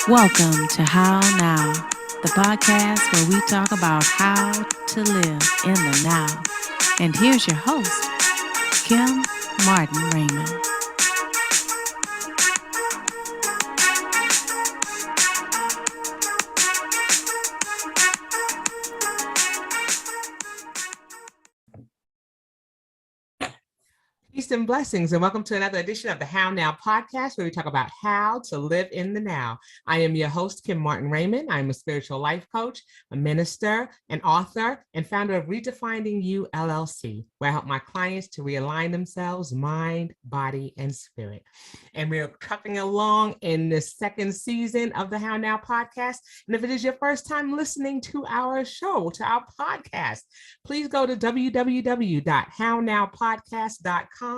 Welcome to How Now, the podcast where we talk about how to live in the now. And here's your host, Kim Martin Raymond. Peace and blessings, and welcome to another edition of the How Now podcast, where we talk about how to live in the now. I am your host, Kim Martin Raymond. I'm a spiritual life coach, a minister, an author, and founder of Redefining You, LLC, where I help my clients to realign themselves, mind, body, and spirit. And we're trucking along in the second season of the How Now podcast. And if it is your first time listening to our show, to our podcast, please go to www.hownowpodcast.com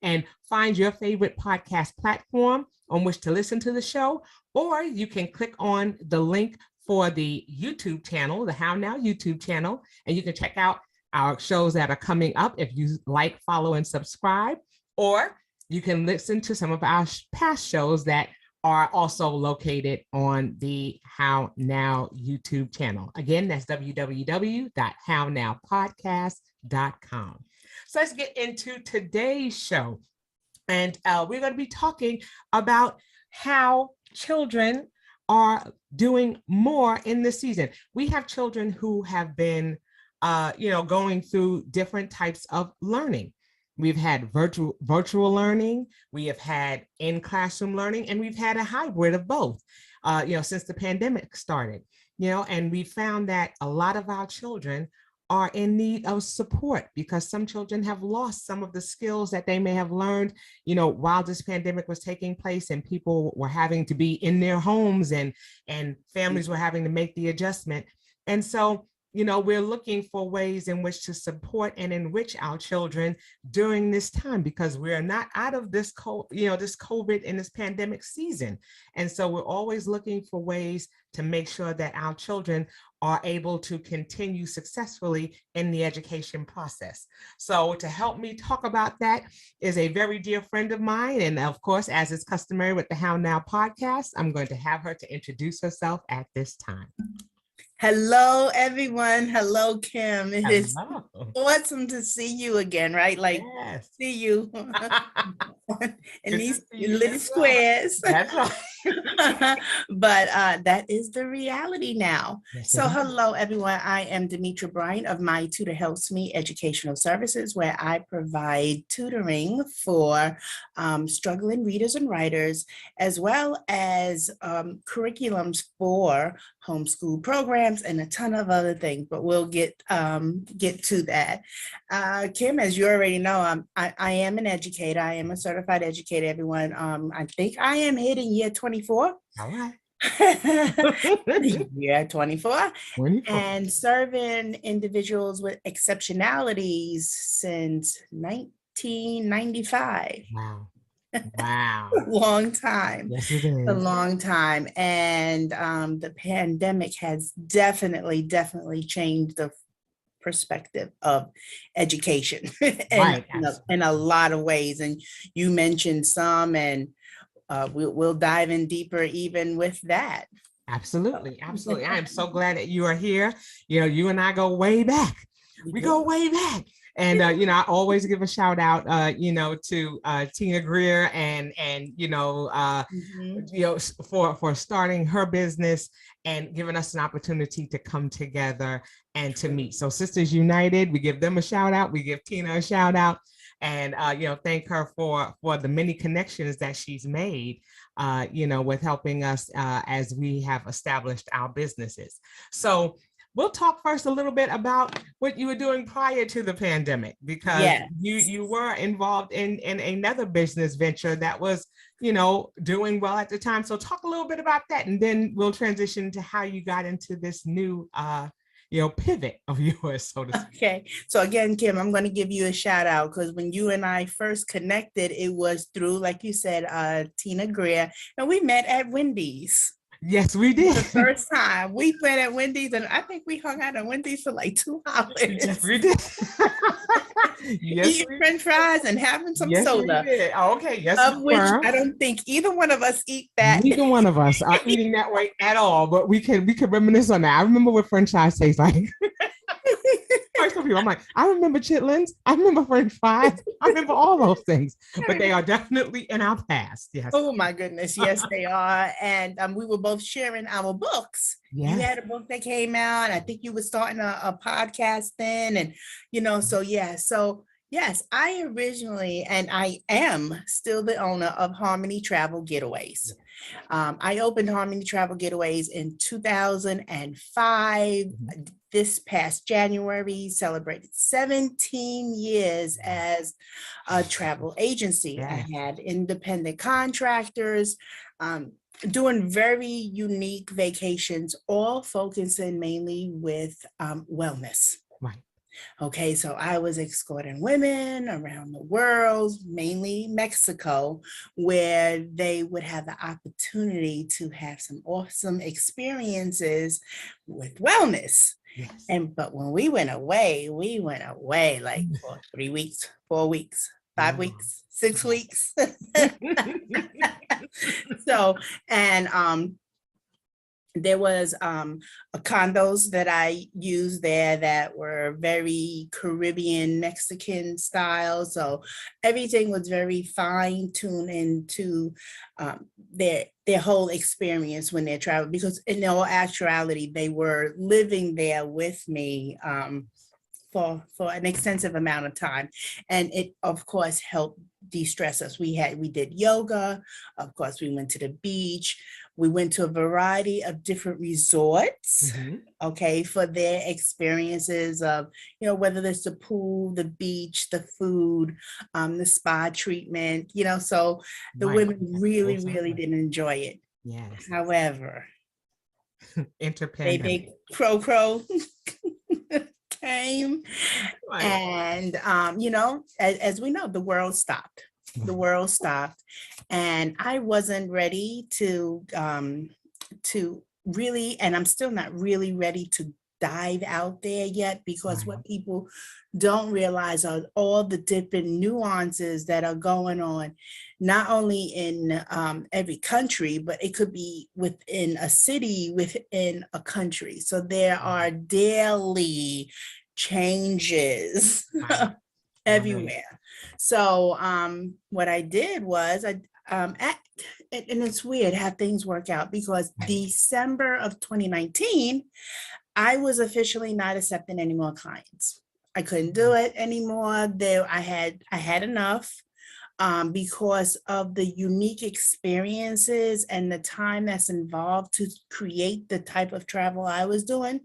and find your favorite podcast platform on which to listen to the show, or you can click on the link for the YouTube channel, the How Now YouTube channel, and you can check out our shows that are coming up if you like, follow, and subscribe, or you can listen to some of our past shows that are also located on the How Now YouTube channel. Again, that's www.hownowpodcast.com. So let's get into today's show. And we're going to be talking about how children are doing more in this season. We have children who have been, going through different types of learning. We've had virtual learning, we have had in-classroom learning, and we've had a hybrid of both, since the pandemic started, and we found that a lot of our children are in need of support because some children have lost some of the skills that they may have learned, while this pandemic was taking place and people were having to be in their homes and families were having to make the adjustment. And so, we're looking for ways in which to support and enrich our children during this time, because we're not out of this COVID and this pandemic season. And so we're always looking for ways to make sure that our children are able to continue successfully in the education process. So to help me talk about that is a very dear friend of mine. And of course, as is customary with the How Now podcast, I'm going to have her to introduce herself at this time. Hello, everyone. Hello, Kim. It is awesome to see you again, right? Yes. See you in these little squares. That's right. But that is the reality now. Yes, so hello, everyone. I am Demitra Bryant of My Tutor Helps Me Educational Services, where I provide tutoring for struggling readers and writers, as well as curriculums for homeschool programs and a ton of other things, but we'll get to that. Kim, as you already know, I am an educator. I am a certified educator, everyone. I think I am hitting year 24. All right. Year 24. And serving individuals with exceptionalities since 1995. Wow. Long time. Yes, it is. A long time. And the pandemic has definitely changed the perspective of education in a lot of ways. And you mentioned some, and we'll dive in deeper even with that. Absolutely. I am so glad that you are here. You and I go way back. We go way back. And, I always give a shout out, to Tina Greer and for starting her business and giving us an opportunity to come together and to meet. So Sisters United, we give them a shout out. We give Tina a shout out, and, thank her for the many connections that she's made, with helping us as we have established our businesses. So we'll talk first a little bit about what you were doing prior to the pandemic, because you were involved in another business venture that was, doing well at the time. So talk a little bit about that, and then we'll transition to how you got into this new, pivot of yours, so to speak. Okay. So again, Kim, I'm going to give you a shout out, because when you and I first connected, it was through, like you said, Tina Greer, and we met at Wendy's. Yes, we did. The first time we went at Wendy's, and I think we hung out at Wendy's for like 2 hours. Yes, we did. Yes, Eating French fries and having some yes, we soda, did. Oh, okay, yes, of we which were. I don't think either one of us eat that. Neither one of us are eating that way at all, but we can reminisce on that. I remember what French fries taste like. I tell people, I'm like, I remember chitlins, I remember French fries, I remember all those things, but they are definitely in our past. Yes. Oh my goodness, yes, they are. And we were both sharing our books. Yes. You had a book that came out. I think you were starting a podcast then, and so yeah, so yes, I originally, and I am still the owner of Harmony Travel Getaways. I opened Harmony Travel Getaways in 2005. This past January, celebrated 17 years as a travel agency. Yes. I had independent contractors doing very unique vacations, all focusing mainly with wellness. Right. Okay, so I was escorting women around the world, mainly Mexico, where they would have the opportunity to have some awesome experiences with wellness. Yes. But when we went away like for 3 weeks, 4 weeks, 5 weeks, 6 weeks. So, and there was condos that I used there that were very Caribbean, Mexican style. So everything was very fine-tuned into their whole experience when they're traveling, because in all actuality, they were living there with me for an extensive amount of time. And it, of course, helped de-stress us. We did yoga. Of course, we went to the beach. We went to a variety of different resorts, okay, for their experiences of, whether it's the pool, the beach, the food, the spa treatment, so the women really, really did enjoy it. Yes. However, Interpandemic. they crow came, and as we know, the world stopped. The world stopped, and I wasn't ready to really, and I'm still not really ready to dive out there yet, because what people don't realize are all the different nuances that are going on, not only in every country, but it could be within a city, within a country. So there are daily changes everywhere. So what I did was and it's weird how things work out, because December of 2019, I was officially not accepting any more clients. I couldn't do it anymore. I had enough. Because of the unique experiences and the time that's involved to create the type of travel I was doing,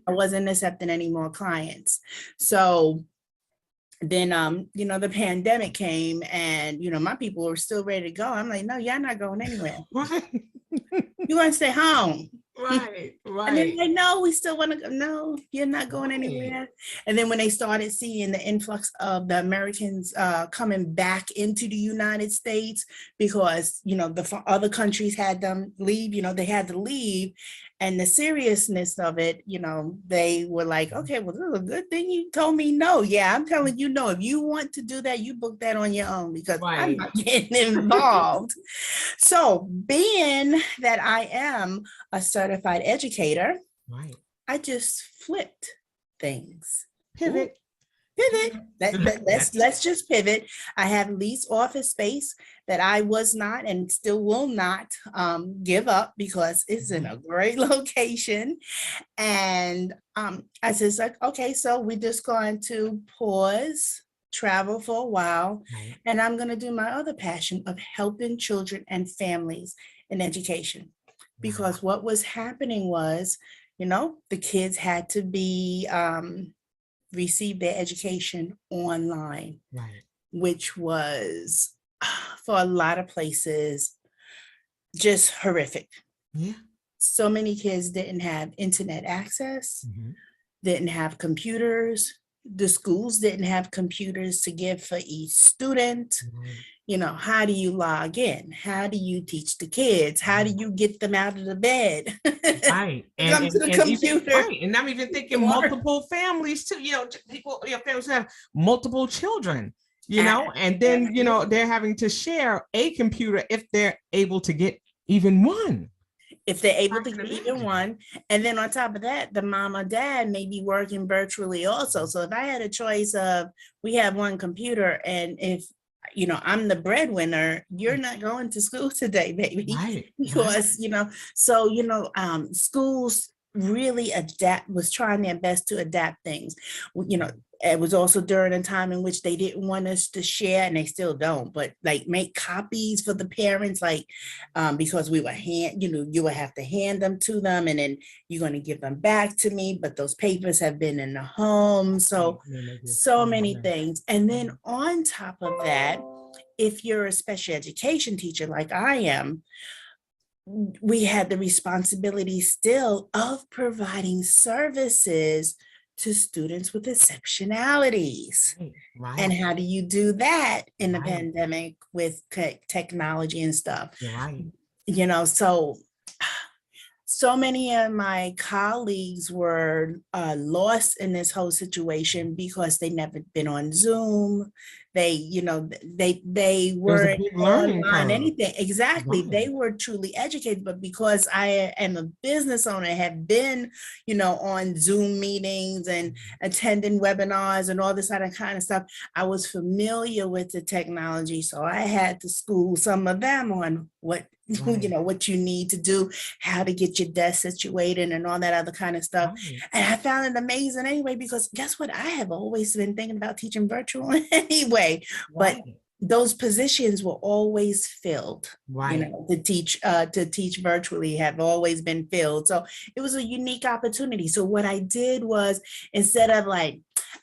I wasn't accepting any more clients. So then, the pandemic came, and, my people were still ready to go. I'm like, no, y'all not going anywhere. You want to stay home. Right. And then like, no, we still want to go. No, you're not going anywhere. And then when they started seeing the influx of the Americans coming back into the United States, because, the other countries had them leave, they had to leave. And the seriousness of it, they were like, okay, well, this is a good thing you told me no. Yeah, I'm telling you no. If you want to do that, you book that on your own, because I'm not getting involved. So being that I am a certified educator, I just flipped things. Pivot. Let's just pivot. I have leased office space that I was not and still will not give up, because it's in a great location. And I said, like, okay, so we're just going to pause travel for a while, and I'm going to do my other passion of helping children and families in education. Because what was happening was, the kids had to be receive their education online, which was, for a lot of places, just horrific. So many kids didn't have internet access, didn't have computers, The schools didn't have computers to give for each student. How do you log in? How do you teach the kids? How do you get them out of the bed? Right. Come to the computer. Right. And I'm even thinking multiple families too, people, families have multiple children, and then, they're having to share a computer if they're able to get even one. If they're able to get even one. And then on top of that, the mom or dad may be working virtually also. So if I had a choice of, we have one computer, and if I'm the breadwinner, you're not going to school today, baby. Right. Because, schools really was trying their best to adapt things. It was also during a time in which they didn't want us to share, and they still don't, but like make copies for the parents, because we were you would have to hand them to them, and then you're going to give them back to me, but those papers have been in the home. So many things. And then on top of that, if you're a special education teacher like I am, we had the responsibility still of providing services to students with exceptionalities. Right. And how do you do that in the pandemic with technology and stuff? Right. So many of my colleagues were lost in this whole situation because they never been on Zoom. They weren't on anything. Exactly. Right. They were truly educated, but because I am a business owner, have been, on Zoom meetings and attending webinars and all this other kind of stuff, I was familiar with the technology. So I had to school some of them on what you need to do, how to get your desk situated and all that other kind of stuff. Right. And I found it amazing anyway, because guess what? I have always been thinking about teaching virtual anyway, but those positions were always filled. Right. To teach virtually have always been filled. So it was a unique opportunity. So what I did was, instead of like,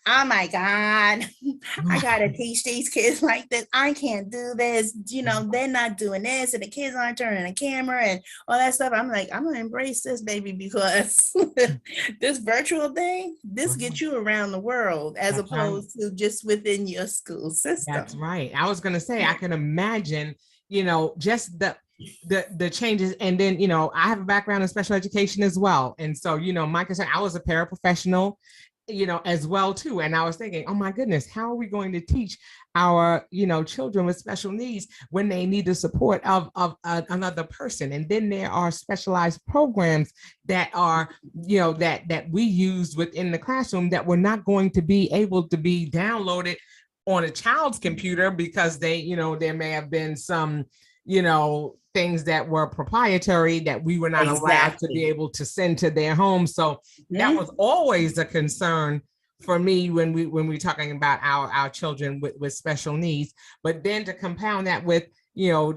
oh my God, I gotta teach these kids like this, I can't do this, they're not doing this, and the kids aren't turning the camera and all that stuff. I'm like, I'm gonna embrace this, baby, because this virtual thing, this gets you around the world as opposed to just within your school system. That's right. I was gonna say, I can imagine, just the changes. And then, I have a background in special education as well. And so, my concern, I was a paraprofessional, as well too. And I was thinking, oh my goodness, how are we going to teach our, children with special needs when they need the support of another person? And then there are specialized programs that are, that we use within the classroom that were not going to be able to be downloaded on a child's computer, because they, there may have been some, things that were proprietary that we were not allowed to be able to send to their home. So that was always a concern for me when we're talking about our children with special needs. But then to compound that with,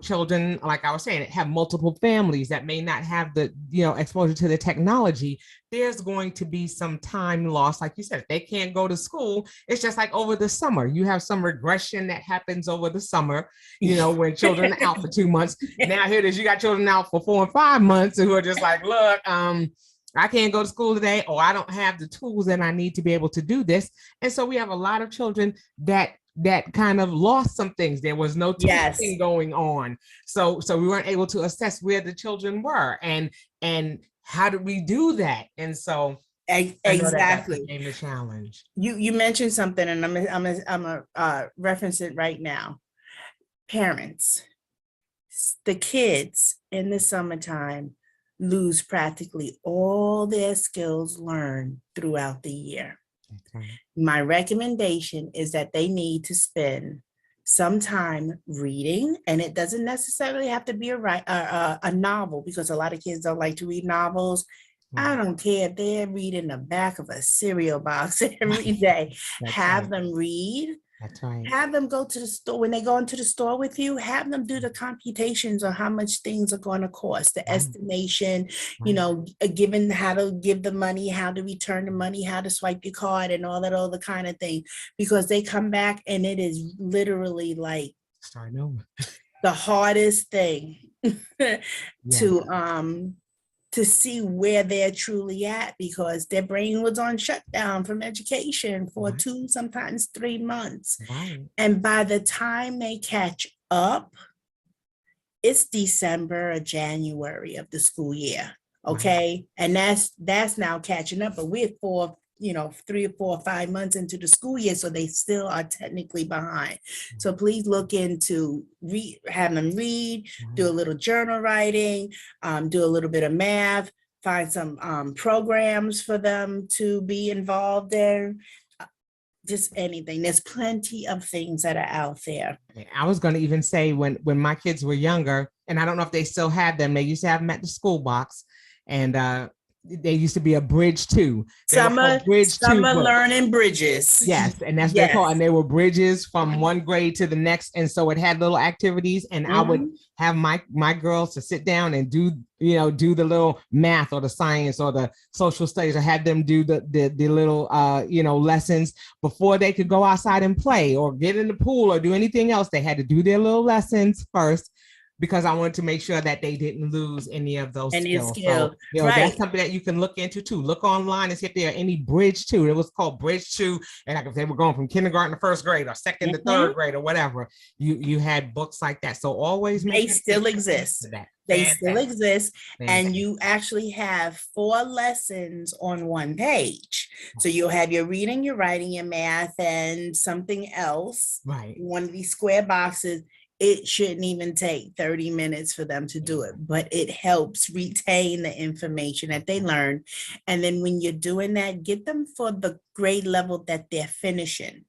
children, like I was saying, have multiple families that may not have the, exposure to the technology, there's going to be some time lost. Like you said, if they can't go to school, it's just like over the summer, you have some regression that happens over the summer, when children are out for 2 months. Now here it is, you got children out for 4 and 5 months who are just like, look, I can't go to school today, or I don't have the tools that I need to be able to do this. And so we have a lot of children that kind of lost some things. There was no teaching going on. So we weren't able to assess where the children were and how did we do that? And so exactly that became the challenge. You mentioned something, and I'm gonna reference it right now. Parents, the kids in the summertime lose practically all their skills learned throughout the year. Okay. My recommendation is that they need to spend some time reading, and it doesn't necessarily have to be a novel, because a lot of kids don't like to read novels. I don't care if they're reading the back of a cereal box every day. Have them read. That's right. Have them go to the store. When they go into the store with you, have them do the computations on how much things are going to cost, the estimation, given how to give the money, how to return the money, how to swipe your card, and all that other kind of thing. Because they come back and it is literally like the hardest thing to to see where they're truly at, because their brain was on shutdown from education for 2, sometimes 3 months. Right. And by the time they catch up, it's December or January of the school year. Okay. And that's now catching up, but we're 3 or 4 or 5 months into the school year, so they still are technically behind. So please look into have them read, do a little journal writing, do a little bit of math, find some programs for them to be involved in. Just anything. There's plenty of things that are out there. I was going to even say when my kids were younger, and I don't know if they still have them, they used to have them at the school box, and they used to be a bridge 2. Summer bridge 2 learning bridges. Yes, and that's what they're called. And they were bridges from one grade to the next, and so it had little activities, and I would have my girls to sit down and do the little math or the science or the social studies. I had them do the little lessons before they could go outside and play or get in the pool or do anything else. They had to do their little lessons first, because I wanted to make sure that they didn't lose any of those skills. So, that's something that you can look into too. Look online and see if there are any bridge 2. It was called bridge 2. And like if they were going from kindergarten to 1st grade or 2nd to 3rd grade or whatever, you had books like that. So always they still exist. They still exist. And you actually have 4 lessons on one page. So you'll have your reading, your writing, your math, and something else. Right. One of these square boxes. It shouldn't even take 30 minutes for them to do it, but it helps retain the information that they learn. And then when you're doing that, get them for the grade level that they're finishing.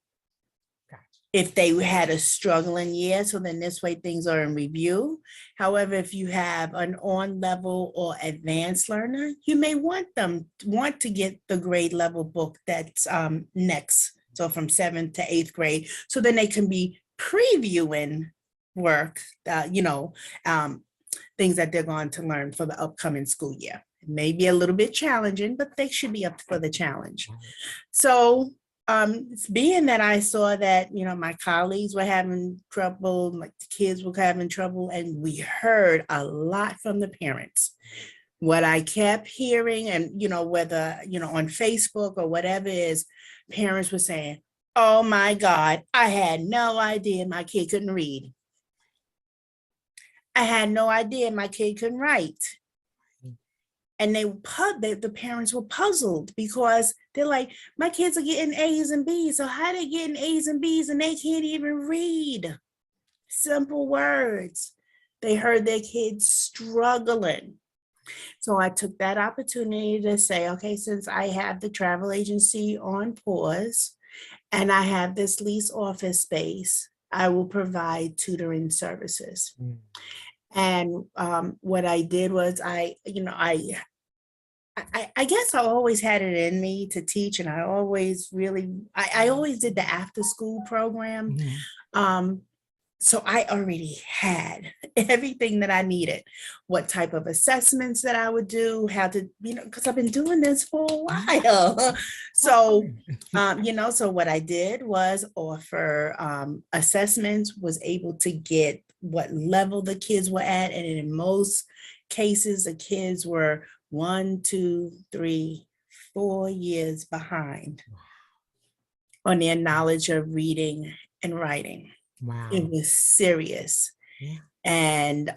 Gotcha. If they had a struggling year, so then this way things are in review. However, if you have an on level or advanced learner, you may want to get the grade level book that's next. So from 7th to 8th grade, so then they can be previewing work, things that they're going to learn for the upcoming school year. It may be a little bit challenging, but they should be up for the challenge. So being that I saw that, my colleagues were having trouble, like the kids were having trouble, and we heard a lot from the parents. What I kept hearing, and, whether, on Facebook or whatever is, parents were saying, "Oh my God, I had no idea my kid couldn't read. I had no idea my kid couldn't write." And the parents were puzzled, because they're like, my kids are getting A's and B's. So how are they getting A's and B's and they can't even read simple words? They heard their kids struggling. So I took that opportunity to say, okay, since I have the travel agency on pause and I have this lease office space, I will provide tutoring services. And what I did was I guess I always had it in me to teach, and I always did the after school program. So I already had everything that I needed, what type of assessments that I would do, how to, because I've been doing this for a while. So, so what I did was offer assessments, was able to get what level the kids were at. And in most cases, the kids were 1, 2, 3, 4 years behind on their knowledge of reading and writing. Wow. It was serious. Yeah. And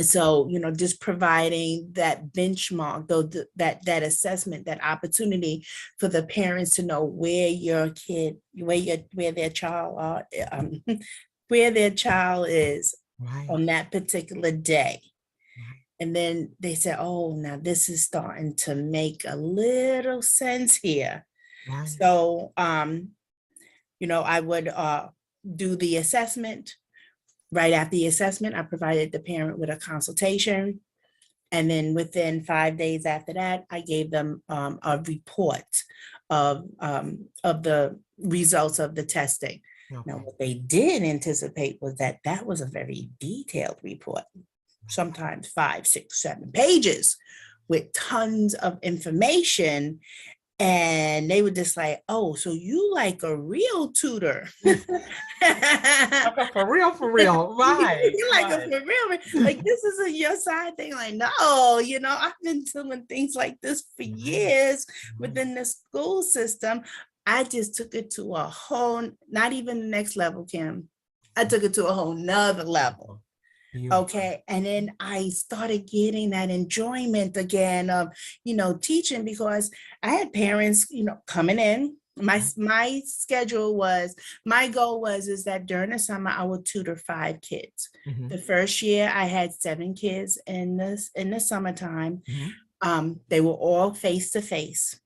so, just providing that benchmark, though, that assessment, that opportunity for the parents to know where your kid, where their child where their child is on that particular day. And then they said, oh, now this is starting to make a little sense here. So, I would do the assessment. Right after the assessment, I provided the parent with a consultation. And then within 5 days after that, I gave them a report of the results of the testing. Now, what they didn't anticipate was that was a very detailed report, sometimes 5, 6, 7 pages with tons of information. And they were just like, oh, so you like a real tutor. Okay, for real, right? You like a Right. for real, like this isn't your side thing. Like, no, I've been doing things like this for years within the school system. I just took it to a whole, not even the next level, Kim. I took it to a whole nother level. Beautiful. Okay. And then I started getting that enjoyment again of, teaching, because I had parents, coming in. My schedule was, my goal was, is that during the summer, I would tutor 5 kids. Mhm. The first year I had 7 kids in the summertime. Mhm. They were all face-to-face.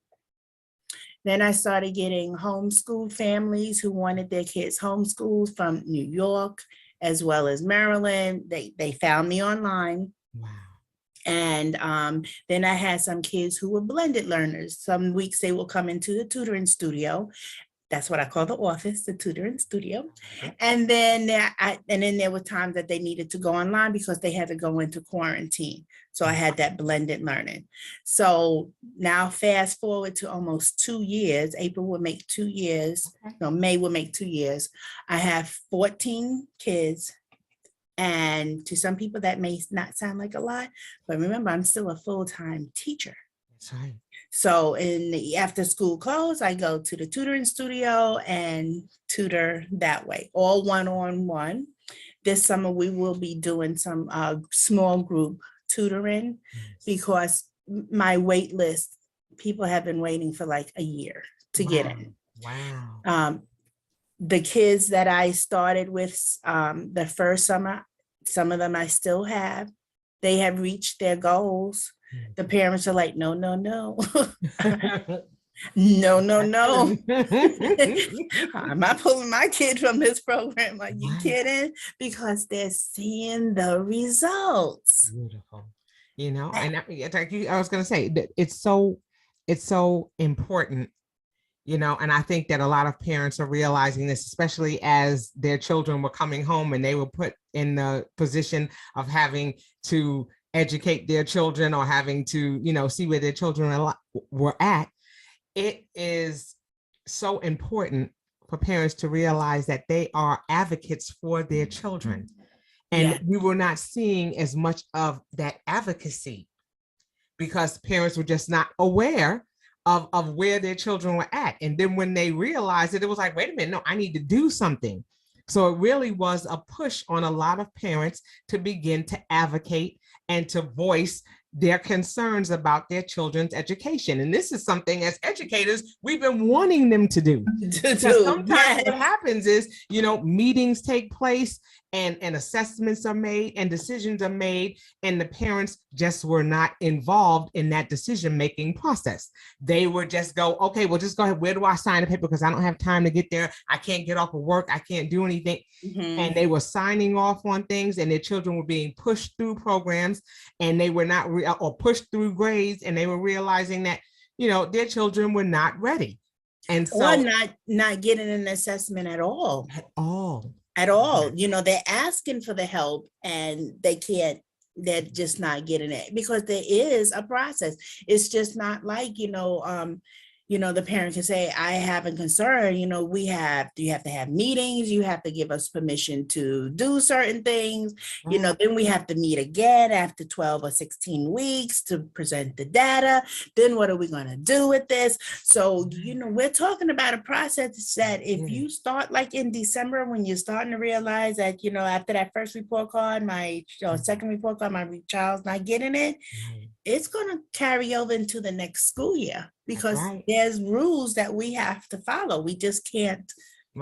Then I started getting homeschool families who wanted their kids homeschooled from New York, as well as Maryland. They found me online. Wow. And then I had some kids who were blended learners. Some weeks they will come into the tutoring studio. That's what I call the office, the tutoring studio. Okay. And then there were times that they needed to go online because they had to go into quarantine. So I had that blended learning. So now fast forward to almost 2 years. April will make 2 years. Okay. No, May will make 2 years. I have 14 kids. And to some people that may not sound like a lot, but remember, I'm still a full-time teacher. That's right. So in the after school close, I go to the tutoring studio and tutor that way, all one-on-one. This summer, we will be doing some small group tutoring, because my wait list, people have been waiting for like a year to get in. Wow. The kids that I started with the first summer, some of them I still have. They have reached their goals. The parents are like, no, no, no. No, no, no. I'm not pulling my kid from this program. Are you kidding? Because they're seeing the results. Beautiful. And I was going to say that it's so important, and I think that a lot of parents are realizing this, especially as their children were coming home and they were put in the position of having to educate their children, or having to, see where their children were at. It is so important for parents to realize that they are advocates for their children. And we were not seeing as much of that advocacy because parents were just not aware of where their children were at. And then when they realized it was like, wait a minute, no, I need to do something. So it really was a push on a lot of parents to begin to advocate and to voice their concerns about their children's education. And this is something, as educators, we've been wanting them to do. Sometimes what happens is, meetings take place and assessments are made and decisions are made, and the parents just were not involved in that decision-making process. They would just go, okay, well, just go ahead. Where do I sign a paper? Because I don't have time to get there. I can't get off of work. I can't do anything. And they were signing off on things, and their children were being pushed through programs, and they were not or pushed through grades, and they were realizing that, their children were not ready. And so, or not getting an assessment at all. They're asking for the help and they're just not getting it, because there is a process. It's just not like, the parent can say, I have a concern, you have to have meetings, you have to give us permission to do certain things, then we have to meet again after 12 or 16 weeks to present the data. Then what are we going to do with this? So, we're talking about a process that if you start like in December, when you're starting to realize that, after that first report card, my second report card, my child's not getting it, it's going to carry over into the next school year, because there's rules that we have to follow. We just can't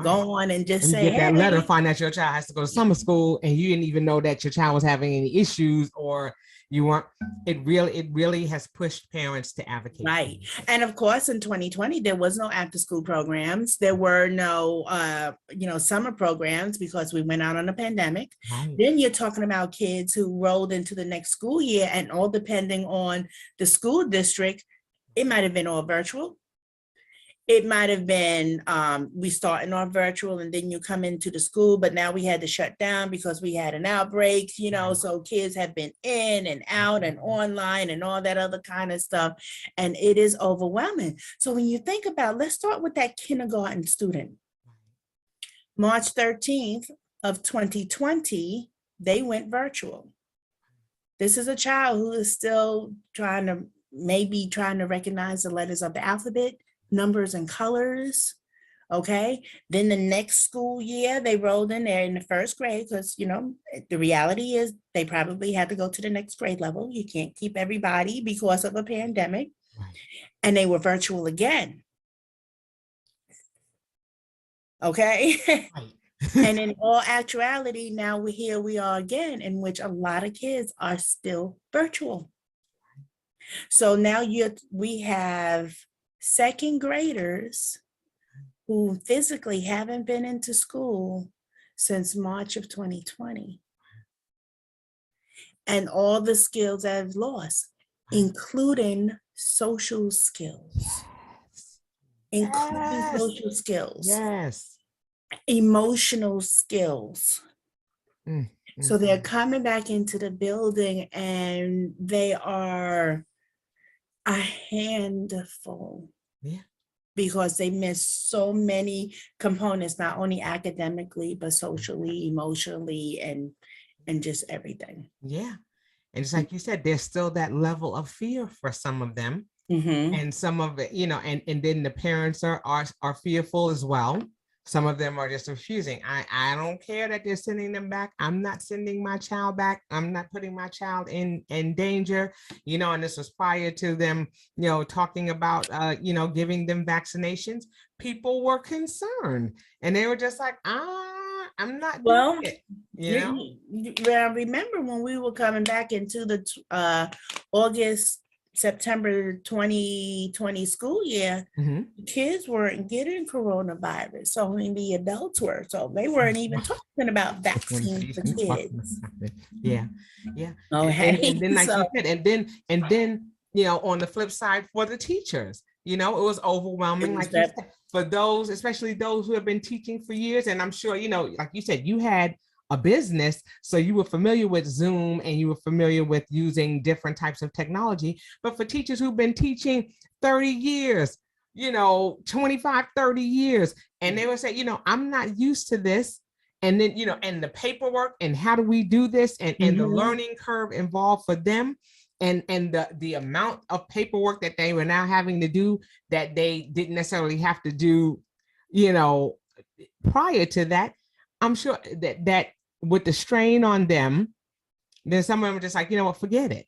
go on and just say, get that letter, find out your child has to go to summer school, and you didn't even know that your child was having any issues, or you weren't. It really has pushed parents to advocate. Right. And of course, in 2020, there was no after school programs. There were no, summer programs, because we went out on a pandemic. Then you're talking about kids who rolled into the next school year, and all depending on the school district, it might have been all virtual. It might have been we starting on virtual and then you come into the school, but now we had to shut down because we had an outbreak, you know, Right. so kids have been in and out and online and all that other kind of stuff. And it is overwhelming. So when you think about, let's start with that kindergarten student. March 13th of 2020, they went virtual. This is a child who is still trying to recognize the letters of the alphabet, numbers and colors. Okay. Then the next school year, they rolled in there in the first grade because, you know, the reality is they probably had to go to the next grade level. You can't keep everybody because of a pandemic. Right. And they were virtual again. Okay. Right. And in all actuality, now we are again, in which a lot of kids are still virtual. So now we have second graders who physically haven't been into school since March of 2020. And all the skills I've lost, including social skills, Yes. social skills, Yes. emotional skills. Mm, So they're coming back into the building and they are a handful. Yeah. Because they miss so many components, not only academically, but socially, emotionally, and just everything. Yeah. And it's like you said, there's still that level of fear for some of them. Mm-hmm. And some of it, you know, and then the parents are fearful as well. Some of them are just refusing. I don't care that they're sending them back. I'm not sending my child back. I'm not putting my child in danger, you know, and this was prior to them, you know, talking about, you know, giving them vaccinations. People were concerned and they were just like, I'm not doing it, you know? Remember when we were coming back into the August, September 2020 school year, kids weren't getting coronavirus. So I mean, the adults were. So they weren't even talking about vaccines for kids. Yeah, yeah. Okay. And then, like you said, and then, you know, on the flip side for the teachers, you know, it was overwhelming. Like you said, for those, especially those who have been teaching for years. And I'm sure, you know, like you said, you had a business, so you were familiar with Zoom and you were familiar with using different types of technology. But for teachers who've been teaching 30 years, you know, 25, 30 years, and they would say, you know, I'm not used to this. And then, you know, and the paperwork and how do we do this, and the learning curve involved for them, and the amount of paperwork that they were now having to do that they didn't necessarily have to do, you know, prior to that. I'm sure that with the strain on them, then some of them are just like, you know what, forget it.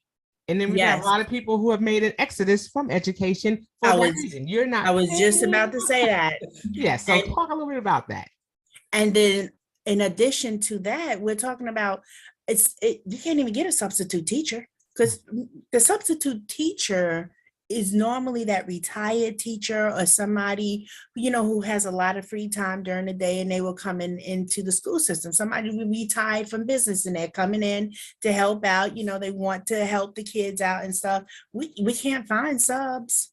And then we have a lot of people who have made an exodus from education for that reason. You're not. I was just about to say that. Yeah, so talk a little bit about that. And then in addition to that, we're talking about you can't even get a substitute teacher, because the substitute teacher is normally that retired teacher or somebody, you know, who has a lot of free time during the day, and they will come into the school system. Somebody who retired from business and they're coming in to help out, you know, they want to help the kids out and stuff. We can't find subs.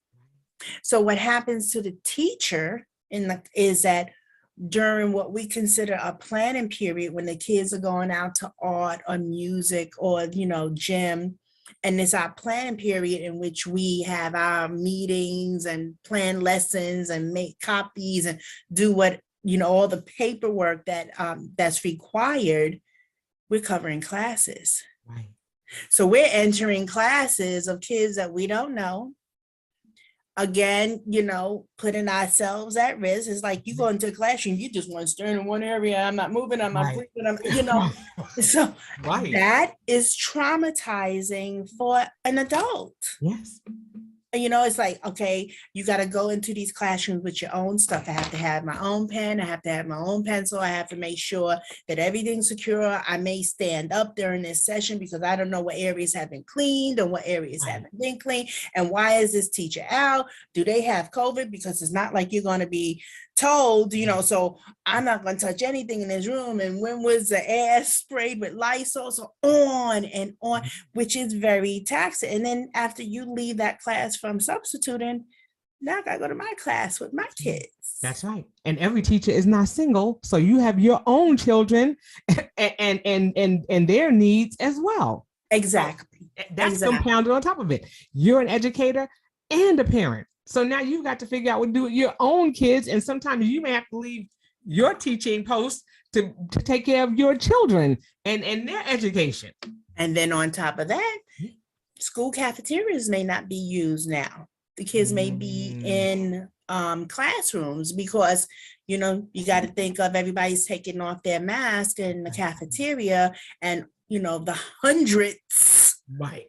So what happens to the teacher is that during what we consider a planning period, when the kids are going out to art or music or, you know, gym, and it's our planning period in which we have our meetings and plan lessons and make copies and do what, you know, all the paperwork that that's required, we're covering classes. Right. So we're entering classes of kids that we don't know. Again, you know, putting ourselves at risk. It's like you go into a classroom, you just want to stay in one area. I'm not moving, I'm not breathing, you know. So that is traumatizing for an adult. Yes. You know, it's like, okay, you got to go into these classrooms with your own stuff. I have to have my own pen. I have to have my own pencil. I have to make sure that everything's secure. I may stand up during this session because I don't know what areas have been cleaned or what areas haven't been cleaned. And why is this teacher out? Do they have COVID? Because it's not like you're going to be told, you know, so I'm not going to touch anything in this room. And when was the air sprayed with Lysol? So on and on, which is very taxing. And then after you leave that class from substituting, Now I gotta go to my class with my kids. That's right. And every teacher is not single, so you have your own children and their needs as well. Exactly. So that's compounded on top of it. You're an educator and a parent. So now you've got to figure out what to do with your own kids. And sometimes you may have to leave your teaching post to take care of your children and their education. And then on top of that, school cafeterias may not be used now. The kids may be in classrooms because, you got to think of everybody's taking off their mask in the cafeteria, and, the hundreds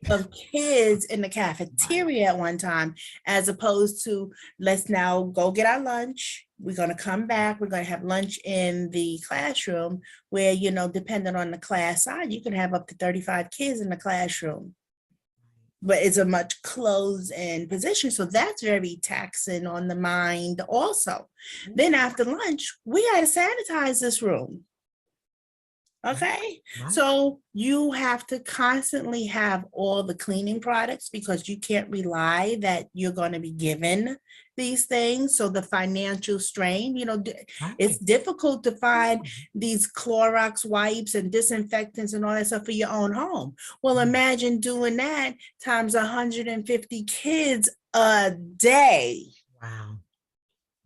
of kids in the cafeteria at one time, as opposed to let's now go get our lunch. We're going to come back. We're going to have lunch in the classroom where, depending on the class size, you can have up to 35 kids in the classroom. But it's a much closed-in position. So that's very taxing on the mind also. Then after lunch, we got to sanitize this room. Okay, so you have to constantly have all the cleaning products because you can't rely that you're going to be given these things. So the financial strain, it's difficult to find these Clorox wipes and disinfectants and all that stuff for your own home. Well, imagine doing that times 150 kids a day.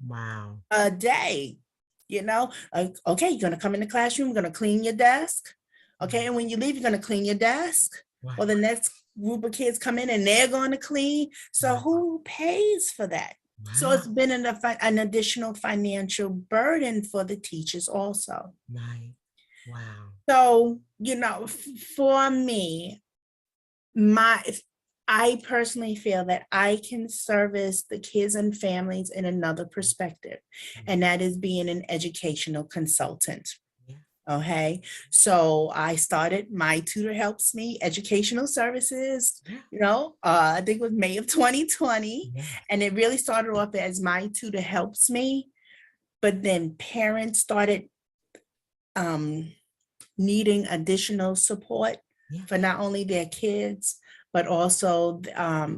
Wow. A day. Okay, you're going to come in the classroom, you're going to clean your desk. Okay, and when you leave, you're going to clean your desk. Or the next group of kids come in and they're going to clean. So who pays for that? So it's been an additional financial burden for the teachers also. So, for me, I personally feel that I can service the kids and families in another perspective, and that is being an educational consultant. Okay, so I started my Tutor Helps Me educational services, I think it was May of 2020, and it really started off as my Tutor Helps Me, but then parents started needing additional support for not only their kids, but also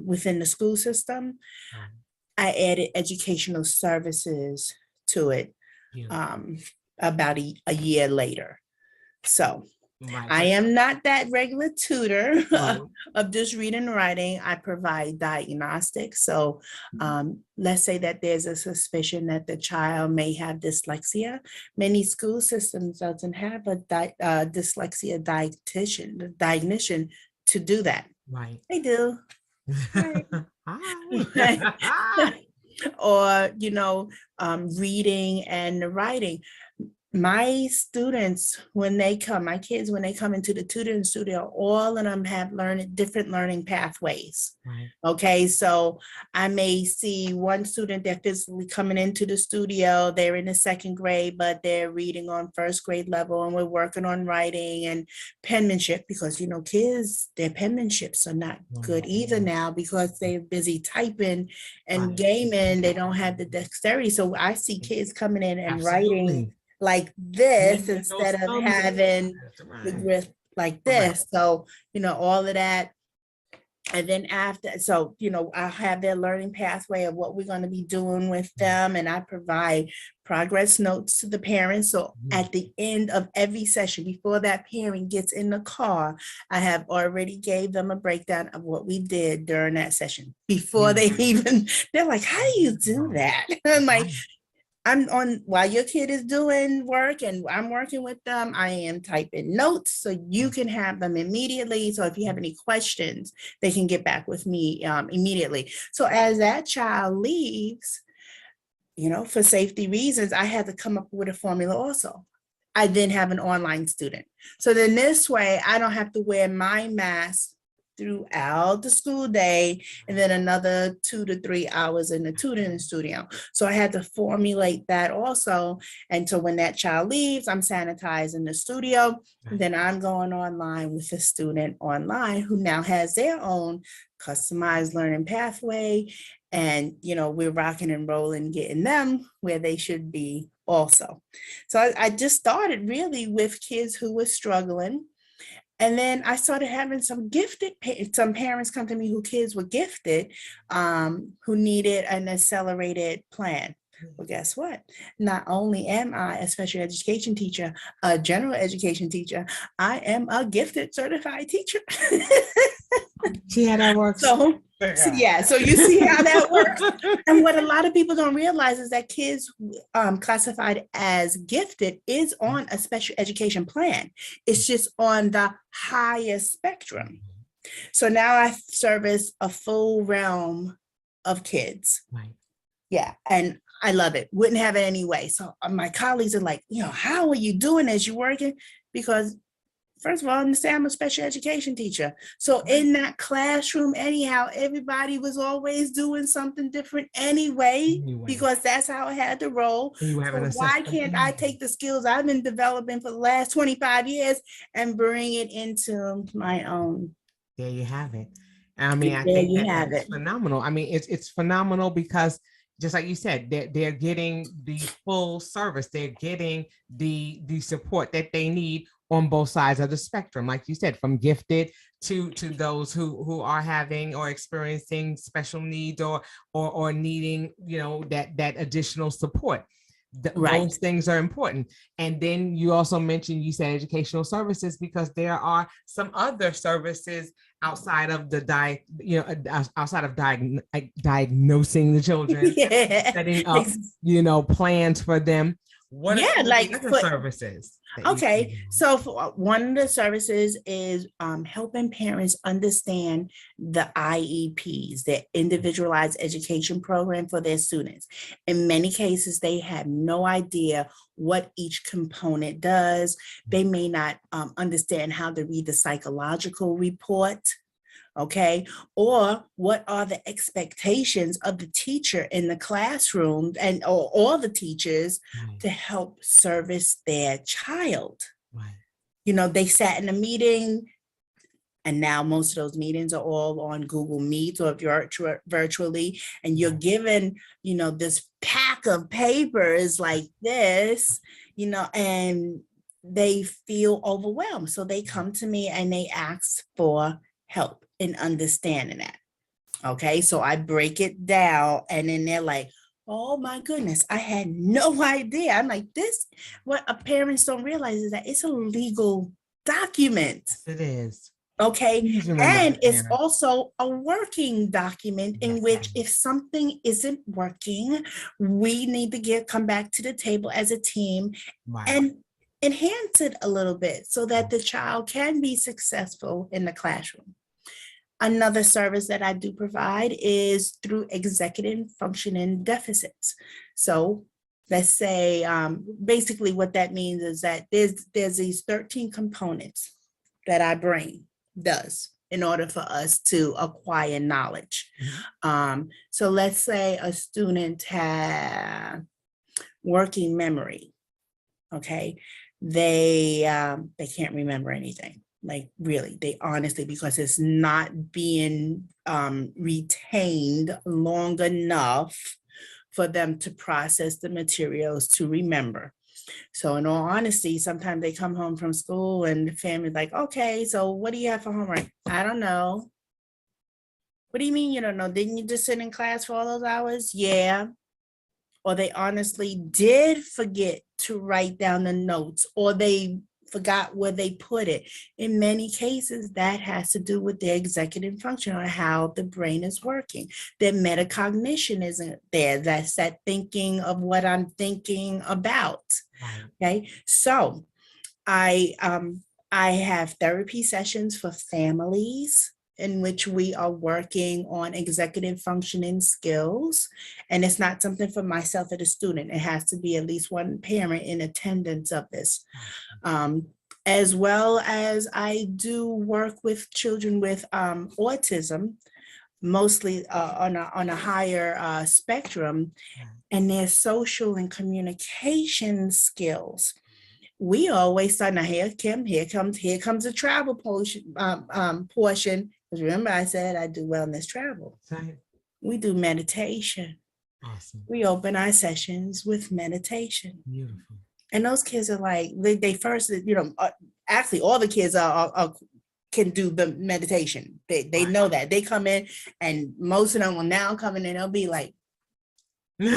within the school system. I added educational services to it about a year later. So I am not that regular tutor of just reading and writing. I provide diagnostics. So let's say that there's a suspicion that the child may have dyslexia. Many school systems doesn't have a dyslexia diagnostician to do that. They do. Or, reading and writing. My students, my kids, when they come into the tutoring studio, all of them have different learning pathways. Okay, so I may see one student that physically coming into the studio, they're in the second grade, but they're reading on first grade level, and we're working on writing and penmanship because, kids, their penmanships are not good either now because they're busy typing and gaming. They don't have the dexterity. So I see kids coming in and writing like this instead of having the grip like this. So, all of that. And then after, so, I have their learning pathway of what we're going to be doing with them. And I provide progress notes to the parents. So at the end of every session, before that parent gets in the car, I have already gave them a breakdown of what we did during that session before they even, they're like, how do you do that? I'm like, while your kid is doing work and I'm working with them, I am typing notes so you can have them immediately. So if you have any questions, they can get back with me immediately. So as that child leaves, for safety reasons, I had to come up with a formula also. I then have an online student. So then this way, I don't have to wear my mask throughout the school day, and then another 2 to 3 hours in the tutoring studio. So I had to formulate that also. And so when that child leaves, I'm sanitizing the studio. Then I'm going online with the student online who now has their own customized learning pathway. And, we're rocking and rolling, getting them where they should be also. So I just started really with kids who were struggling. And then I started having some some parents come to me who kids were gifted, who needed an accelerated plan. Well, guess what? Not only am I a special education teacher, a general education teacher, I am a gifted certified teacher. See how that works? So you see how that works. And what a lot of people don't realize is that kids classified as gifted is on a special education plan. It's just on the highest spectrum. So now I service a full realm of kids. Right. Yeah. And I love it. Wouldn't have it anyway. So my colleagues are like, how are you doing as you're working? Because first of all, I understand I'm a special education teacher. So in that classroom, anyhow, everybody was always doing something different anyway, because that's how I had to roll. So why can't I take the skills I've been developing for the last 25 years and bring it into my own? There you have it. I mean, I think that's phenomenal. I mean, it's phenomenal because just like you said, they're getting the full service. They're getting the support that they need on both sides of the spectrum, like you said, from gifted to those who are having or experiencing special needs or needing, that additional support. Those things are important. And then you also mentioned, you said educational services, because there are some other services outside of outside of diagnosing the children, setting up, plans for them. What are like other services? Okay, so one of the services is helping parents understand the IEPs, the individualized education program for their students. In many cases, they have no idea what each component does. They may not understand how to read the psychological report. Okay, or what are the expectations of the teacher in the classroom and or all the teachers to help service their child? They sat in a meeting, and now most of those meetings are all on Google Meet or virtually, and you're given, this pack of papers like this, and they feel overwhelmed. So they come to me and they ask for help in understanding that. Okay, so I break it down, and then they're like, oh my goodness, I had no idea. I'm like, what parents don't realize is that it's a legal document. It is. Okay, and it's also a working document in which if something isn't working, we need to come back to the table as a team and enhance it a little bit so that the child can be successful in the classroom. Another service that I do provide is through executive functioning deficits. So let's say, basically what that means is that there's these 13 components that our brain does in order for us to acquire knowledge. So let's say a student has working memory. Okay, they can't remember anything. Like really, they honestly, because it's not being retained long enough for them to process the materials to remember. So in all honesty, sometimes they come home from school and the family's like, okay, so what do you have for homework? I don't know. What do you mean you don't know? Didn't you just sit in class for all those hours? Yeah. Or they honestly did forget to write down the notes, or they forgot where they put it. In many cases, that has to do with their executive function or how the brain is working. Their metacognition isn't there. That's that thinking of what I'm thinking about. Okay, so I have therapy sessions for families in which we are working on executive functioning skills. And it's not something for myself as a student. It has to be at least one parent in attendance of this. As well as I do work with children with autism, mostly on a higher spectrum, and their social and communication skills. We always start, now here comes the travel portion. Because remember I said I do wellness travel. Right. We do meditation. Awesome. We open our sessions with meditation. Beautiful. And those kids are like, they first, actually all the kids are can do the meditation. They know that. They come in, and most of them will now come in and they'll be like, They're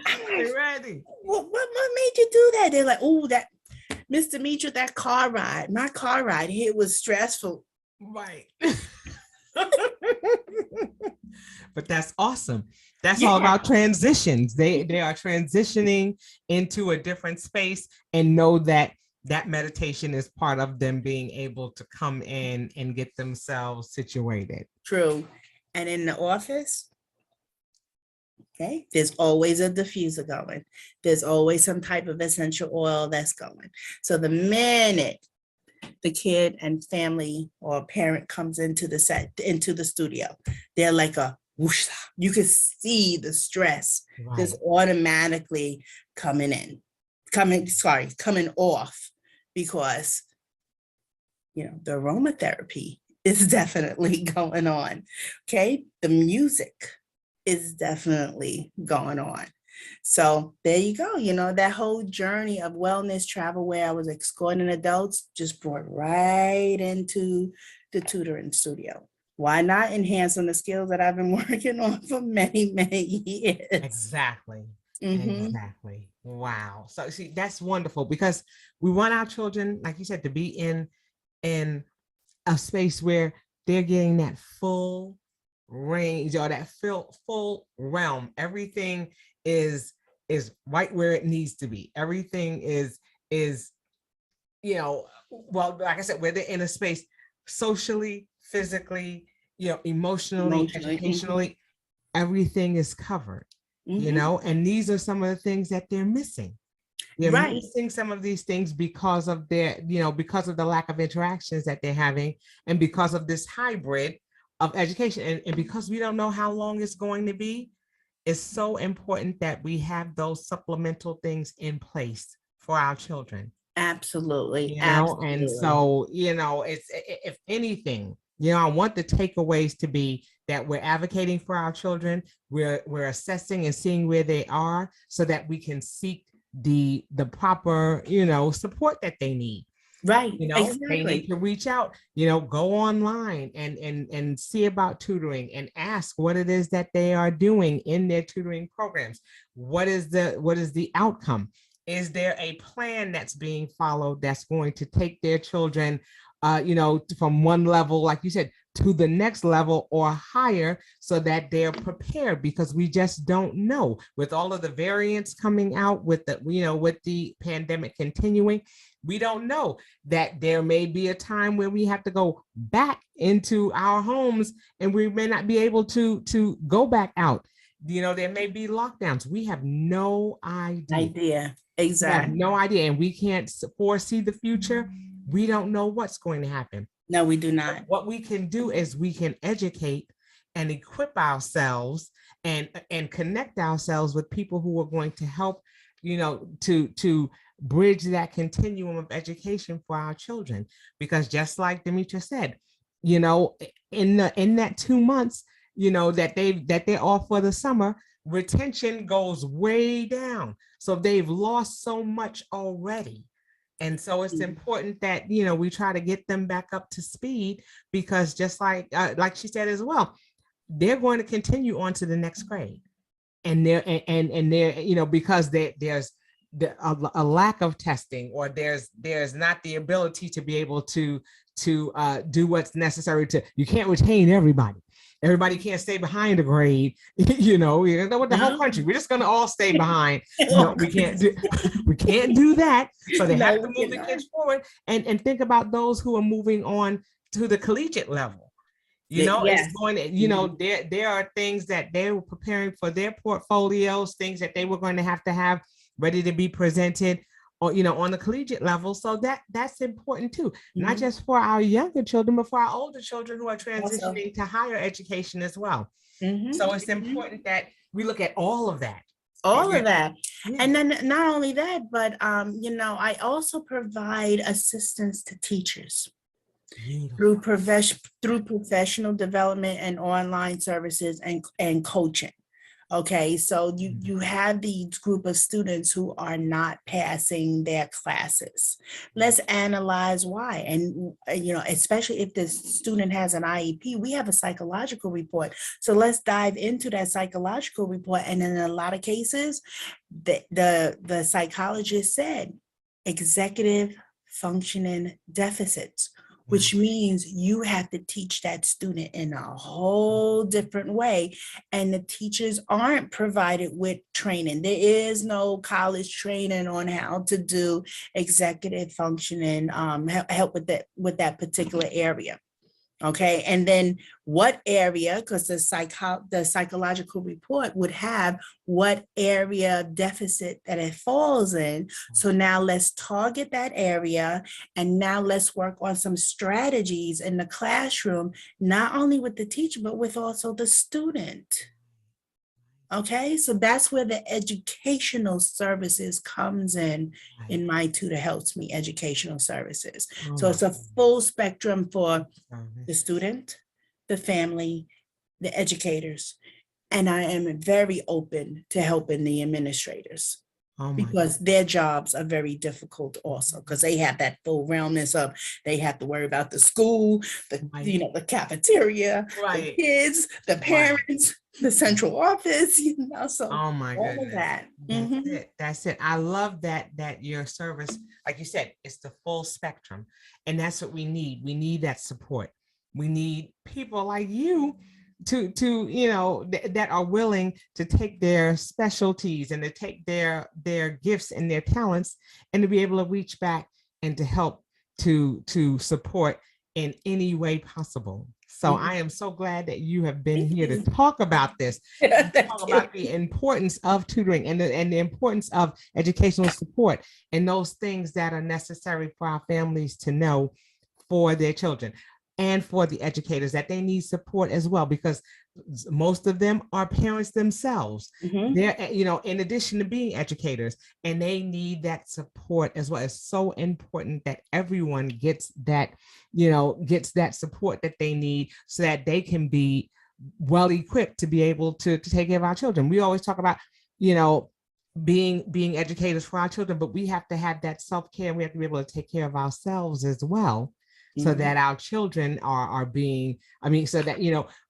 I'm like, ready. what made you do that? They're like, oh, that Miss Demitra, that car ride, my car ride, it was stressful. Right. But that's awesome. That's all about transitions. They are transitioning into a different space and know that that meditation is part of them being able to come in and get themselves situated. True. And in the office, okay, there's always a diffuser going. There's always some type of essential oil that's going. So the minute the kid and family or parent comes into the studio, they're like a whoosh. You can see the stress just automatically coming off, because the aromatherapy is definitely going on. Okay, the music is definitely going on. So there you go. That whole journey of wellness travel where I was escorting adults just brought right into the tutoring studio. Why not enhance on the skills that I've been working on for many, many years? Exactly. Exactly. Wow. So see, that's wonderful, because we want our children, like you said, to be in a space where they're getting that full range or that full realm. Everything is right where it needs to be. Everything is well, like I said, where they're in a space socially, physically, emotionally, educationally, everything is covered. And these are some of the things that they're missing. They're missing some of these things because of because of the lack of interactions that they're having, and because of this hybrid of education, and because we don't know how long it's going to be. It's so important that we have those supplemental things in place for our children. Absolutely. Absolutely. And so, it's, if anything, I want the takeaways to be that we're advocating for our children. We're assessing and seeing where they are so that we can seek the proper, support that they need. Right. Exactly. They need to reach out, go online and see about tutoring and ask what it is that they are doing in their tutoring programs. What is the outcome? Is there a plan that's being followed that's going to take their children, from one level, like you said, to the next level or higher, so that they're prepared? Because we just don't know, with all of the variants coming out, with the pandemic continuing, we don't know that there may be a time where we have to go back into our homes and we may not be able to go back out. There may be lockdowns. We have no idea. Exactly. No idea. And we can't foresee the future. We don't know what's going to happen. No, we do not. What we can do is we can educate and equip ourselves and connect ourselves with people who are going to help, to bridge that continuum of education for our children. Because just like Demitra said, in that 2 months, that they're off for the summer, retention goes way down. So they've lost so much already. And so it's important that, we try to get them back up to speed, because just like she said as well, they're going to continue on to the next grade. And they're, because there's a lack of testing, or there's not the ability to be able to do what's necessary you can't retain everybody. Everybody can't stay behind a grade, with the whole country. We're just going to all stay behind. We can't do that. So they have to move the kids forward and think about those who are moving on to the collegiate level. It's going to, there are things that they were preparing for their portfolios, things that they were going to have ready to be presented, or on the collegiate level. So that's important too, not just for our younger children, but for our older children who are transitioning to higher education as well. So it's important that we look at all of that. And then not only that, but I also provide assistance to teachers through professional development and online services and coaching. Okay, so you have these group of students who are not passing their classes. Let's analyze why. And, especially if the student has an IEP, we have a psychological report. So let's dive into that psychological report. And in a lot of cases, the psychologist said executive functioning deficits, which means you have to teach that student in a whole different way. And the teachers aren't provided with training. There is no college training on how to do executive functioning, help with that particular area. Okay, and then what area, because the psychological report would have what area deficit that it falls in. So now let's target that area, and now let's work on some strategies in the classroom, not only with the teacher, but with also the student. Okay, so that's where the educational services comes in My Tutor Helps Me educational services. So it's a full spectrum for the student, the family, the educators, and I am very open to helping the administrators. Because their jobs are very difficult also, because they have that full realness of they have to worry about the school, the cafeteria, the kids, the parents, the central office, so oh my all goodness. of that. That's it. I love that your service, like you said, it's the full spectrum, and that's what we need. We need that support. We need people like you to that are willing to take their specialties and to take their gifts and their talents and to be able to reach back and to help to support in any way possible. So I am so glad that you have been here to talk about this, talk about the importance of tutoring and the importance of educational support and those things that are necessary for our families to know for their children. And for the educators, that they need support as well, because most of them are parents themselves. They're, in addition to being educators, and they need that support as well. It's so important that everyone gets that, gets that support that they need so that they can be well equipped to be able to take care of our children. We always talk about, being educators for our children, but we have to have that self-care. We have to be able to take care of ourselves as well. So that our children are being, so that,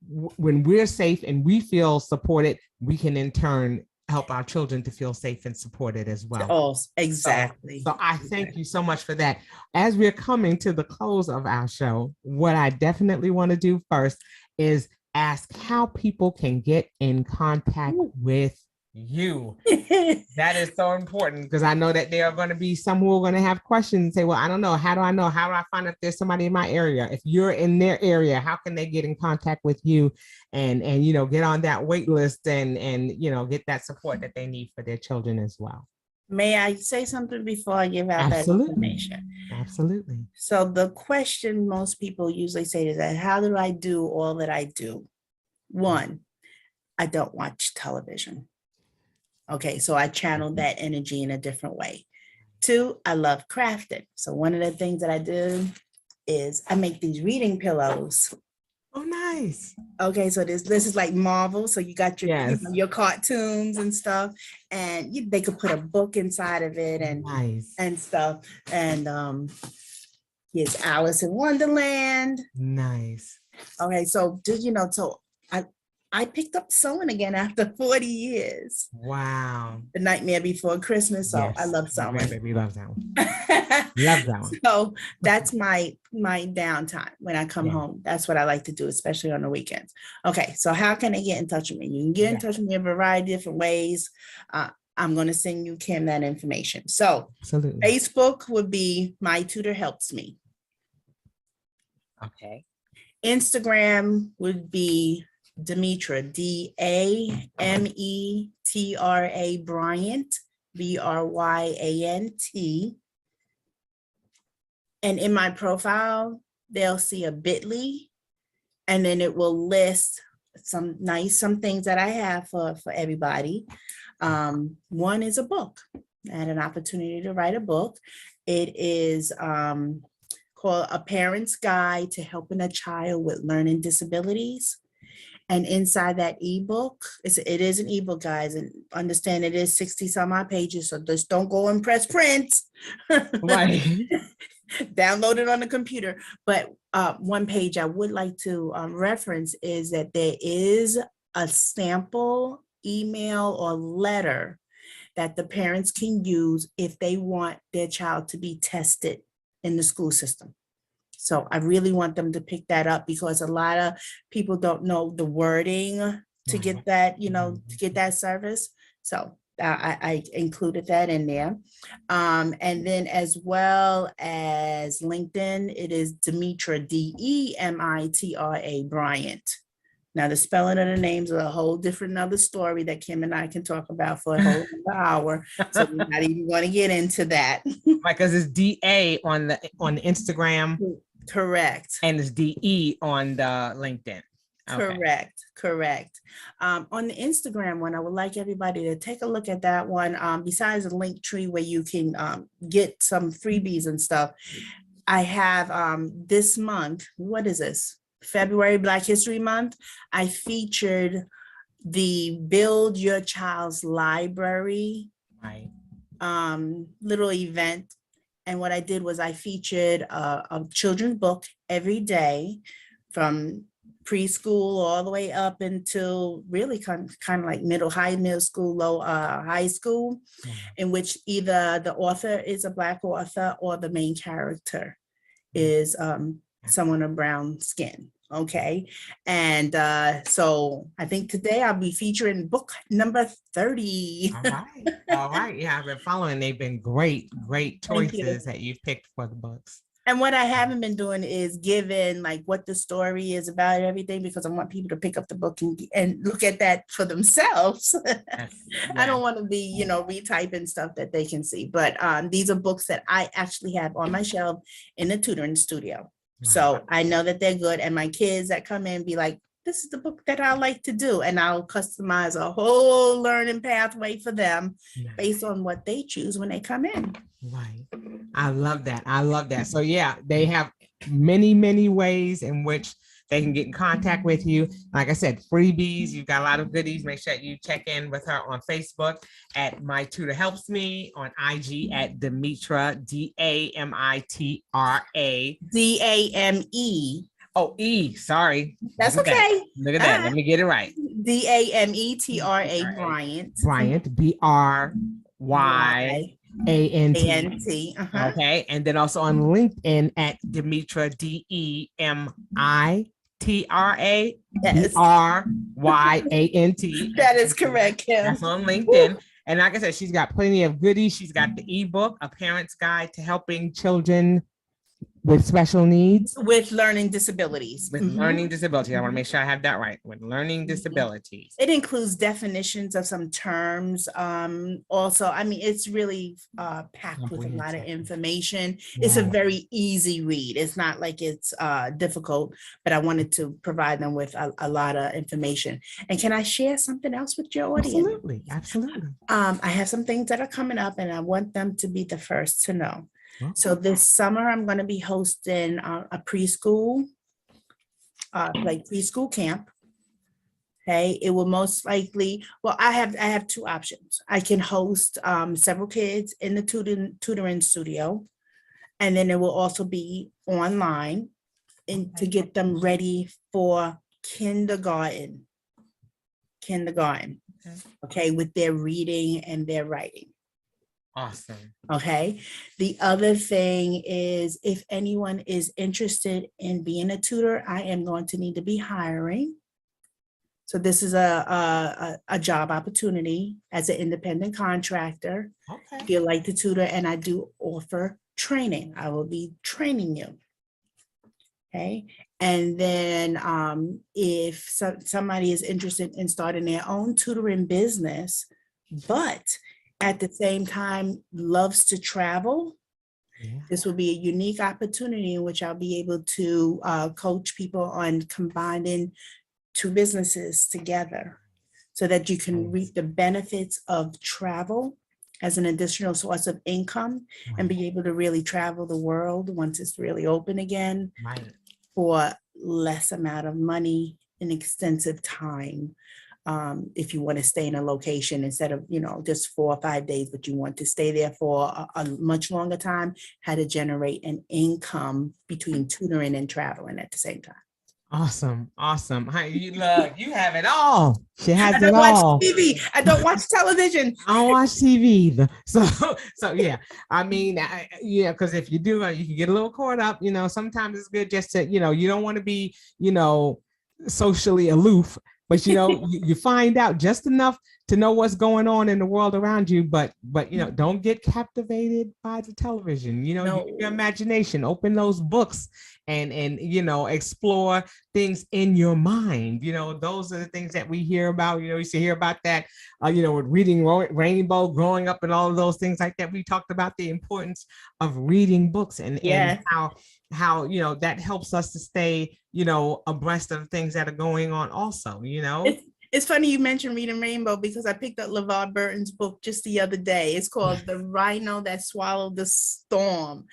when we're safe and we feel supported, we can in turn help our children to feel safe and supported as well. Oh, exactly. So I thank you so much for that. As we're coming to the close of our show, what I definitely want to do first is ask how people can get in contact with you. That is so important, because I know that there are going to be some who are going to have questions and say, well, I don't know. How do I know? How do I find out if there's somebody in my area? If you're in their area, how can they get in contact with you and get on that wait list and get that support that they need for their children as well? May I say something before I give out that information? Absolutely. So the question most people usually say is that, how do I do all that I do? One, I don't watch television. Okay, so I channel that energy in a different way. Two, I love crafting. So one of the things that I do is I make these reading pillows. Oh, nice. Okay, so this is like Marvel. So you got your your cartoons and stuff, and they could put a book inside of it and and stuff. And here's Alice in Wonderland. Nice. Okay, so so I picked up sewing again after 40 years. Wow. The Nightmare Before Christmas. So I love sewing. My baby loves that one. Love that one. So that's my downtime when I come home. That's what I like to do, especially on the weekends. Okay, so how can they get in touch with me? You can get in touch with me in a variety of different ways. I'm going to send you, Kim, that information. So absolutely. Facebook would be My Tutor Helps Me. Okay. Instagram would be Demitra, Dametra Bryant, Bryant. And in my profile, they'll see a bit.ly, and then it will list some things that I have for everybody. One is a book. I had an opportunity to write a book. It is called A Parent's Guide to Helping a Child with Learning Disabilities. And inside that ebook, it is an ebook, guys, and understand it is 60 some odd pages. So just don't go and press print. Right. Download it on the computer. But one page I would like to reference is that there is a sample email or letter that the parents can use if they want their child to be tested in the school system. So I really want them to pick that up because a lot of people don't know the wording to get that, to get that service. So I included that in there. And then as well as LinkedIn, it is Demitra, Demitra Bryant. Now the spelling of the names are a whole different other story that Kim and I can talk about for a whole hour. So we're not even going to get into that. Right, because it's DA on the Instagram. Correct. And it's DE on the LinkedIn. Okay. Correct. On the Instagram one, I would like everybody to take a look at that one. Besides the link tree where you can get some freebies and stuff, I have this month, what is this? February, Black History Month. I featured the Build Your Child's Library little event. And what I did was I featured a children's book every day from preschool all the way up until really kind of like middle school, high school, in which either the author is a Black author or the main character is someone of brown skin. Okay. And so I think today I'll be featuring book number 30. All right. Yeah, I've been following. They've been great choices that you've picked for the books. And what I haven't been doing is giving like what the story is about and everything, because I want people to pick up the book and look at that for themselves. Yes. I don't want to be, retyping stuff that they can see. But these are books that I actually have on my shelf in the tutoring studio. So I know that they're good. And my kids that come in be like, this is the book that I like to do. And I'll customize a whole learning pathway for them based on what they choose when they come in. Right. I love that. So yeah, they have many ways in which they can get in contact with you. Like I said, freebies, you've got a lot of goodies. Make sure you check in with her on Facebook at My Tutor Helps Me, on IG at Demitra, Damitra. Dame. Oh, E, sorry. That's okay. Look at that. Let me get it right. Dametra Bryant. Bryant, Bryant. Okay. And then also on LinkedIn at Demitra, Demitra Bryant. That is correct, Kim. That's on LinkedIn. And like I said, she's got plenty of goodies. She's got the ebook, A Parent's Guide to Helping Children with Special Needs. With learning disabilities. Learning disabilities. I want to make sure I have that right. With learning disabilities. It includes definitions of some terms. Also, I mean, it's really packed with a lot of information. It's a very easy read. It's not like it's difficult, but I wanted to provide them with a lot of information. And can I share something else with your audience? Absolutely. I have some things that are coming up and I want them to be the first to know. So this summer, I'm going to be hosting a preschool, preschool camp. Okay, it will most likely, well, I have two options. I can host several kids in the tutoring studio, and then it will also be online to get them ready for kindergarten. Okay, with their reading and their writing. Awesome. Okay. The other thing is, if anyone is interested in being a tutor, I am going to need to be hiring. So this is a job opportunity as an independent contractor. Okay. If you like to tutor, and I do offer training. I will be training you. Okay. And then if somebody is interested in starting their own tutoring business, but at the same time loves to travel, this will be a unique opportunity in which I'll be able to coach people on combining two businesses together so that you can reap the benefits of travel as an additional source of income and be able to really travel the world once it's really open again for less amount of money an extensive time. If you want to stay in a location instead of, just 4 or 5 days, but you want to stay there for a much longer time, how to generate an income between tutoring and traveling at the same time. Awesome. You have it all. She has I it don't watch all. TV. I don't watch television. I don't watch TV either. So yeah. I mean, because if you do, you can get a little caught up. Sometimes it's good just to, you don't want to be, socially aloof, but you find out just enough to know what's going on in the world around you, but don't get captivated by the television. No. Use your imagination, open those books and explore things in your mind. Those are the things that we hear about. You used to hear about that with reading Rainbow, growing up, and all of those things like that. We talked about the importance of reading books and how that helps us to stay abreast of things that are going on also. It's funny you mentioned reading Rainbow, because I picked up LeVar Burton's book just the other day. It's called The Rhino That Swallowed the Storm.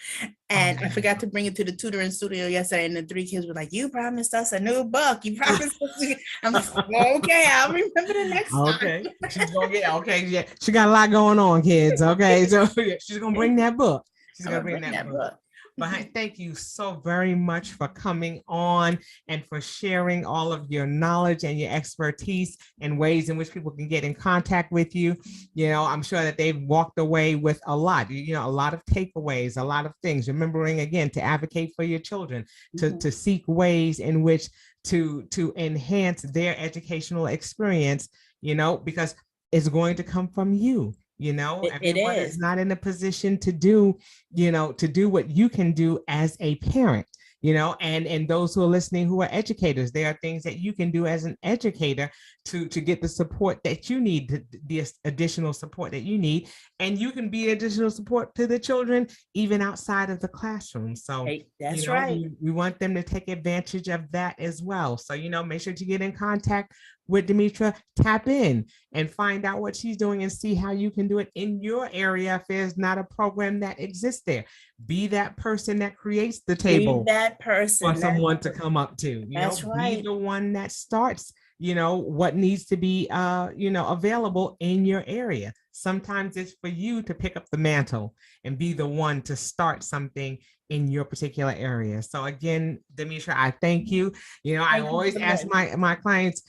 And I forgot to bring it to the tutoring studio yesterday, and the 3 kids were like, "You promised us a new book. You promised us." I'm like, "Okay, I'll remember the next time." Okay, she's gonna get yeah. She got a lot going on, kids. Okay, so she's gonna bring that book. She's gonna bring that book. But thank you so very much for coming on and for sharing all of your knowledge and your expertise and ways in which people can get in contact with you. I'm sure that they've walked away with a lot, a lot of takeaways, a lot of things, remembering again to advocate for your children, to seek ways in which to enhance their educational experience, because it's going to come from you. Everyone is not in a position to do what you can do as a parent, and those who are listening who are educators. There are things that you can do as an educator to get the support that you need, the additional support that you need, and you can be additional support to the children even outside of the classroom. So that's right. We want them to take advantage of that as well. So make sure to get in contact with Demitra, tap in and find out what she's doing and see how you can do it in your area if there's not a program that exists there. Be that person that creates the table. Be that person for someone to come up to. That's right. Be the one that starts, what needs to be, available in your area. Sometimes it's for you to pick up the mantle and be the one to start something in your particular area. So again, Demitra, I thank you. I always ask my clients,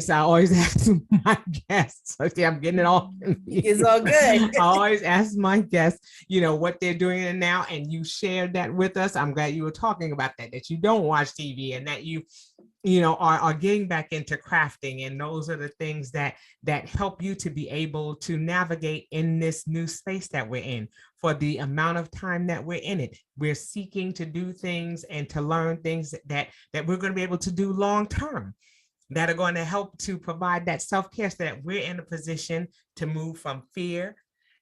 I always ask my guests. Okay, I'm getting it all. It's all good. I always ask my guests, what they're doing now, and you shared that with us. I'm glad you were talking about that you don't watch TV and that you are getting back into crafting. And those are the things that help you to be able to navigate in this new space that we're in. For the amount of time that we're in it, we're seeking to do things and to learn things that we're going to be able to do long term, that are going to help to provide that self-care so that we're in a position to move from fear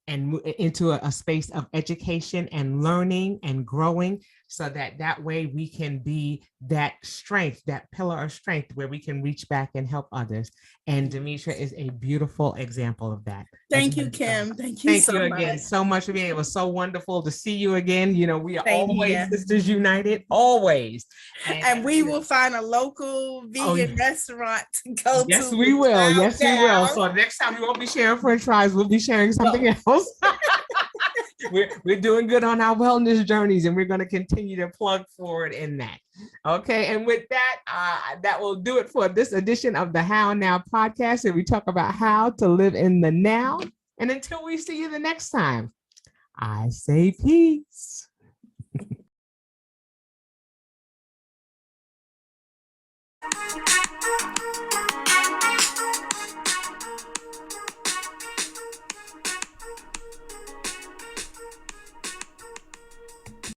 and into a space of education and learning and growing, so that way we can be that strength, that pillar of strength where we can reach back and help others. And Demitra is a beautiful example of that. Thank you, Kim. Thank you again so much for being. It was so wonderful to see you again. We are Same always here. Sisters United, always. And we will find a local vegan restaurant to go to. Yes, we will. Yes, we will. So next time we won't be sharing French fries. We'll be sharing something else. We're doing good on our wellness journeys, and we're going to continue to plug forward in that. Okay, and with that, that will do it for this edition of the How Now podcast, where we talk about how to live in the now. And until we see you the next time, I say peace.